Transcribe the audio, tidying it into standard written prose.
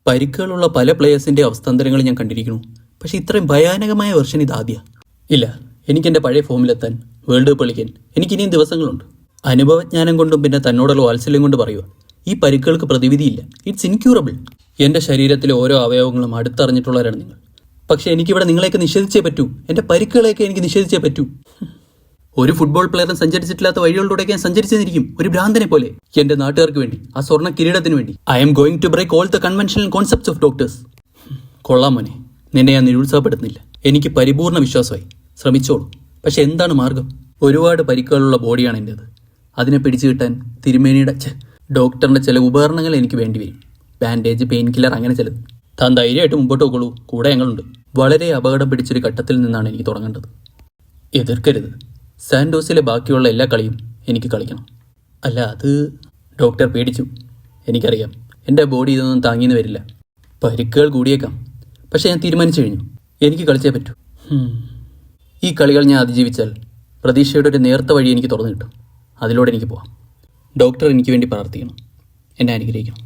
പരിക്കുകളുള്ള പല പ്ലേയേഴ്സിൻ്റെ അവസ്ഥാന്തരങ്ങൾ ഞാൻ കണ്ടിരിക്കുന്നു. പക്ഷേ ഇത്രയും ഭയാനകമായ വെർഷൻ ഇതാദ്യ. ഇല്ല, എനിക്കെൻ്റെ പഴയ ഫോമിലെത്താൻ, വേൾഡ് കപ്പ് കളിക്കാൻ എനിക്കിനിയും ദിവസങ്ങളുണ്ട്. അനുഭവജ്ഞാനം കൊണ്ടും പിന്നെ തന്നോടുള്ള വാത്സല്യം കൊണ്ട് പറയുക, ഈ പരിക്കുകൾക്ക് പ്രതിവിധിയില്ല. It's incurable. എൻ്റെ ശരീരത്തിലെ ഓരോ അവയവങ്ങളും അടുത്തറിഞ്ഞിട്ടുള്ളവരാണ് നിങ്ങൾ. പക്ഷേ എനിക്കിവിടെ നിങ്ങളെയൊക്കെ നിഷേധിച്ചേ പറ്റൂ. എൻ്റെ പരിക്കുകളെയൊക്കെ എനിക്ക് നിഷേധിച്ചേ പറ്റൂ. ഒരു ഫുട്ബോൾ പ്ലെയറും സഞ്ചരിച്ചിട്ടില്ലാത്ത വഴികളിലൂടെയൊക്കെ ഞാൻ സഞ്ചരിച്ചെന്നിരിക്കും, ഒരു ഭ്രാന്തനെ പോലെ. എൻ്റെ നാട്ടുകാർക്ക് വേണ്ടി, ആ സ്വർണ്ണ കിരീടത്തിന് വേണ്ടി. I'm going to break all the conventional concepts of doctors. കൊള്ളാം മോനെ, നിന്നെ ഞാൻ നിരുത്സാഹപ്പെടുത്തുന്നില്ല. എനിക്ക് പരിപൂർണ്ണ വിശ്വാസമായി. ശ്രമിച്ചോളൂ. പക്ഷെ എന്താണ് മാർഗം? ഒരുപാട് പരിക്കുകളുള്ള ബോഡിയാണ് എൻ്റേത്. അതിനെ പിടിച്ചു കിട്ടാൻ തിരുമേനിയുടെ ഡോക്ടറിൻ്റെ ചില ഉപകരണങ്ങൾ എനിക്ക് വേണ്ടി വരും. ബാൻഡേജ്, പെയിൻ കില്ലർ, അങ്ങനെ ചിലത്. താൻ ധൈര്യമായിട്ട് മുമ്പോട്ട് പോയിക്കോളൂ, കൂടെ ഞങ്ങളുണ്ട്. വളരെ അപകടം പിടിച്ചൊരു ഘട്ടത്തിൽ നിന്നാണ് എനിക്ക് തുടങ്ങേണ്ടത്. എതിർക്കരുത്. സാൻഡോസിലെ ബാക്കിയുള്ള എല്ലാ കളിയും എനിക്ക് കളിക്കണം. അല്ല, അത് ഡോക്ടർ പേടിച്ചു. എനിക്കറിയാം, എൻ്റെ ബോഡി ഇതൊന്നും താങ്ങിയെന്ന് വരില്ല. പരിക്കുകൾ കൂടിയേക്കാം. പക്ഷെ ഞാൻ തീരുമാനിച്ചു കഴിഞ്ഞു, എനിക്ക് കളിച്ചേ പറ്റൂ. ഈ കളികൾ ഞാൻ അതിജീവിച്ചാൽ പ്രതീക്ഷയുടെ ഒരു നേർത്ത വഴി എനിക്ക് തുറന്നു കിട്ടും. അതിലൂടെ എനിക്ക് പോവാം. ഡോക്ടർ എനിക്ക് വേണ്ടി പ്രാർത്ഥിക്കണം, എന്നെ അനുഗ്രഹിക്കണം.